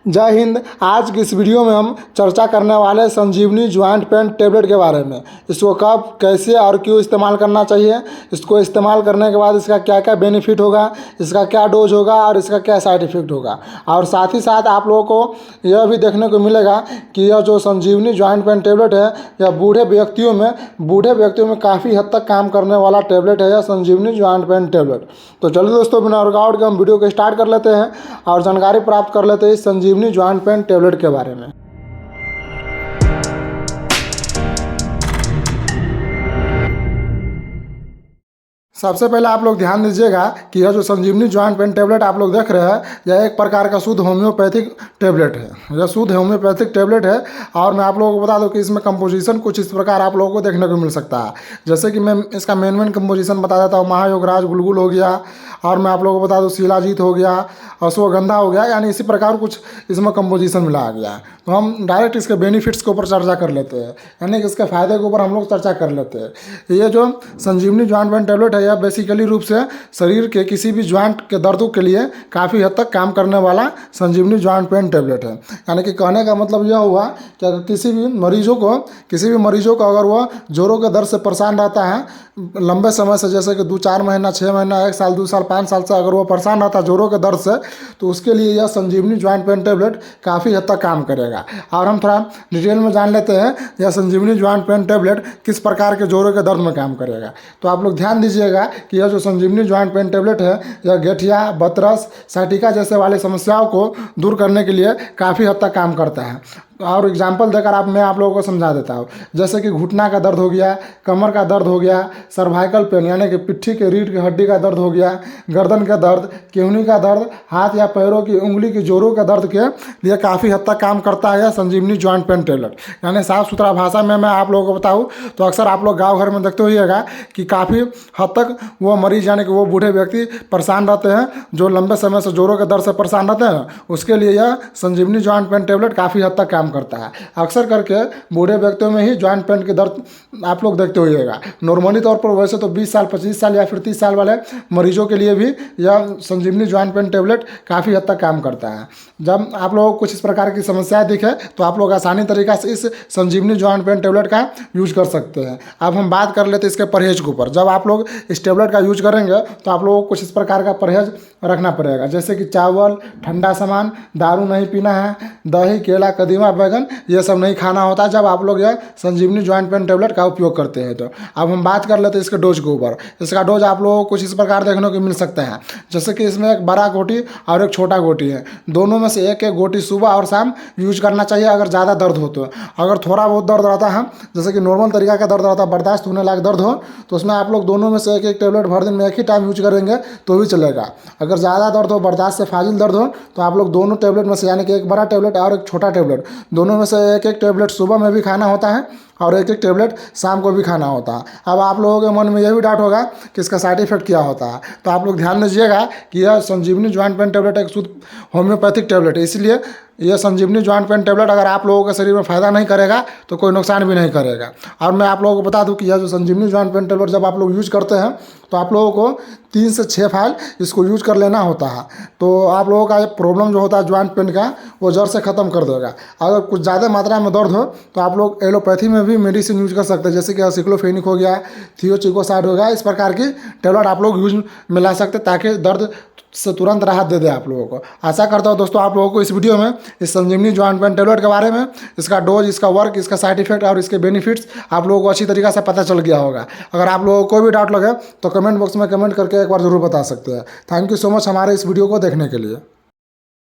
जय हिंद। आज की इस वीडियो में हम चर्चा करने वाले हैं संजीवनी ज्वाइंट पेन टेबलेट के बारे में। इसको कब, कैसे और क्यों इस्तेमाल करना चाहिए, इसको इस्तेमाल करने के बाद इसका क्या क्या बेनिफिट होगा, इसका क्या डोज होगा और इसका क्या साइड इफ़ेक्ट होगा। और साथ ही साथ आप लोगों को यह भी देखने को मिलेगा कि यह जो संजीवनी ज्वाइंट पेन टेबलेट है यह बूढ़े व्यक्तियों में काफ़ी हद तक काम करने वाला टेबलेट है, यह संजीवनी ज्वाइंट पेन टेबलेट। तो चलिए दोस्तों, बिना रुकावट के हम वीडियो को स्टार्ट कर लेते हैं और जानकारी प्राप्त कर लेते हैं इस संजीवनी ज्वाइंट पेन टेबलेट के बारे में। सबसे पहले आप लोग ध्यान दीजिएगा कि यह जो संजीवनी ज्वाइंट पेन टेबलेट आप लोग देख रहे हैं यह एक प्रकार का शुद्ध होम्योपैथिक टेबलेट है। यह शुद्ध होम्योपैथिक टेबलेट है और मैं आप लोगों को बता दूं कि इसमें कंपोजिशन कुछ इस प्रकार आप लोगों को देखने को मिल सकता है। जैसे कि मैं इसका मेन कंपोजिशन बता देता हूँ। महायोगराज गुलगुल हो गया और मैं आप लोगों को बता दूँ शिलाजीत हो गया, अश्वगंधा हो गया, यानी इसी प्रकार कुछ इसमें कंपोजिशन मिला गया। तो हम डायरेक्ट इसके बेनिफिट्स के ऊपर चर्चा कर लेते हैं, यानी कि इसके फायदे के ऊपर हम लोग चर्चा कर लेते हैं। ये जो संजीवनी ज्वाइंट पेन टेबलेट है यह बेसिकली रूप से शरीर के किसी भी ज्वाइंट के दर्दों के लिए काफ़ी हद तक काम करने वाला संजीवनी ज्वाइंट पेन टेबलेट है। यानी कि कहने का मतलब यह हुआ कि अगर किसी भी मरीजों को अगर वह जोड़ों के दर्द से परेशान रहता है लंबे समय से, जैसे कि 2-4 महीना, 6 महीना, 1 साल, 2 साल, 5 साल से अगर वो परेशान रहता है जोड़ों के दर्द से, तो उसके लिए यह संजीवनी ज्वाइंट पेन टेबलेट काफ़ी हद तक काम करेगा। और हम थोड़ा डिटेल में जान लेते हैं यह संजीवनी ज्वाइंट पेन टेबलेट किस प्रकार के जोड़ों के दर्द में काम करेगा। तो आप लोग ध्यान दीजिएगा कि यह जो संजीवनी ज्वाइंट पेन टेबलेट है यह गठिया, बतरस, साइटिका जैसे वाली समस्याओं को दूर करने के लिए काफ़ी हद तक काम करता है। और एग्जाम्पल देकर मैं आप लोगों को समझा देता हूँ। जैसे कि घुटना का दर्द हो गया, कमर का दर्द हो गया, सर्वाइकल पेन यानी कि पिट्ठी के रीढ़ की हड्डी का दर्द हो गया, गर्दन का दर्द, केहनी का दर्द, हाथ या पैरों की उंगली की जोड़ों के दर्द के लिए काफ़ी हद तक काम करता है संजीवनी ज्वाइंट पेन टेबलेट। यानी साफ सुथरा भाषा में मैं आप लोगों को बताऊँ तो अक्सर आप लोग गाँव घर में देखते होइएगा कि काफ़ी हद तक वो मरीज यानी कि वो बूढ़े व्यक्ति परेशान रहते हैं जो लंबे समय से जोड़ों के दर्द से परेशान रहते हैं, उसके लिए यह संजीवनी ज्वाइंट पेन टेबलेट काफ़ी हद तक काम करता है। अक्सर करके बूढ़े व्यक्तियों में ही ज्वाइंट पेन के दर्द आप लोग देखते होइएगा। नॉर्मली तौर पर वैसे तो 20 साल, 25 साल या फिर 30 साल वाले मरीजों के लिए भी यह संजीवनी ज्वाइंट पेन टेबलेट काफ़ी हद तक काम करता है। जब आप लोगों को कुछ इस प्रकार की समस्याएं दिखे तो आप लोग आसानी तरीका से इस संजीवनी ज्वाइंट पेन टेबलेट का यूज कर सकते हैं। अब हम बात कर लेते हैं इसके परहेज के ऊपर। जब आप लोग इस टेबलेट का यूज करेंगे तो आप लोगों को कुछ इस प्रकार का परहेज रखना पड़ेगा। जैसे कि चावल, ठंडा सामान, दारू नहीं पीना है, दही, केला, कदीमा, बैगन ये सब नहीं खाना होता जब आप लोग यह संजीवनी ज्वाइंट पेन टेबलेट का उपयोग करते हैं। तो अब हम बात कर लेते हैं इसके डोज के ऊपर। इसका डोज आप लोगों को कुछ इस प्रकार देखने को मिल सकता है। जैसे कि इसमें एक बड़ा गोटी और एक छोटा गोटी है। दोनों में से एक एक गोटी सुबह और शाम यूज करना चाहिए अगर ज़्यादा दर्द हो तो। अगर थोड़ा बहुत दर्द रहता है, जैसे कि नॉर्मल तरीका का दर्द रहता है, बर्दाश्त होने लायक दर्द हो, तो उसमें आप लोग दोनों में से एक एक टेबलेट भर दिन में एक ही टाइम यूज करेंगे तो भी चलेगा। अगर ज़्यादा दर्द हो, बर्दाश्त से फाजिल दर्द हो, तो आप लोग दोनों टेबलेट में से यानी कि एक बड़ा टेबलेट और एक छोटा टेबलेट, दोनों में से एक एक टेबलेट सुबह में भी खाना होता है और एक एक टेबलेट शाम को भी खाना होता है। अब आप लोगों के मन में यह भी डाउट होगा कि इसका साइड इफेक्ट क्या होता है, तो आप लोग ध्यान दीजिएगा कि यह संजीवनी ज्वाइंट पेन टेबलेट एक शुद्ध होम्योपैथिक टेबलेट है। इसलिए यह संजीवनी ज्वाइंट पेन टेबलेट अगर आप लोगों के शरीर में फ़ायदा नहीं करेगा तो कोई नुकसान भी नहीं करेगा। और मैं आप लोगों को बता दूं कि यह जो संजीवनी ज्वाइंट पेन टेबलेट जब आप लोग यूज करते हैं तो आप लोगों को 3 से 6 फाइल इसको यूज कर लेना होता है। तो आप लोगों का ये प्रॉब्लम जो होता है ज्वाइंट पेन का वो जड़ से ख़त्म कर देगा। अगर कुछ ज़्यादा मात्रा में दर्द हो तो आप लोग एलोपैथी में भी मेडिसिन यूज कर सकते हैं, जैसे कि एसिक्लोफेनिक हो गया, थियोचिकोसाइड हो गया, इस प्रकार की टेबलेट आप लोग यूज में ला सकते हैं ताकि दर्द से तुरंत राहत दे दे आप लोगों को। आशा करता हूँ दोस्तों आप लोगों को इस वीडियो में इस संजीवनी ज्वाइंट पेन टेबलेट के बारे में, इसका डोज, इसका वर्क, इसका साइड इफेक्ट और इसके बेनिफिट्स आप लोगों को अच्छी तरीके से पता चल गया होगा। अगर आप लोगों को कोई भी डाउट लगे तो कमेंट बॉक्स में कमेंट करके एक बार जरूर बता सकते हैं। थैंक यू सो मच हमारे इस वीडियो को देखने के लिए।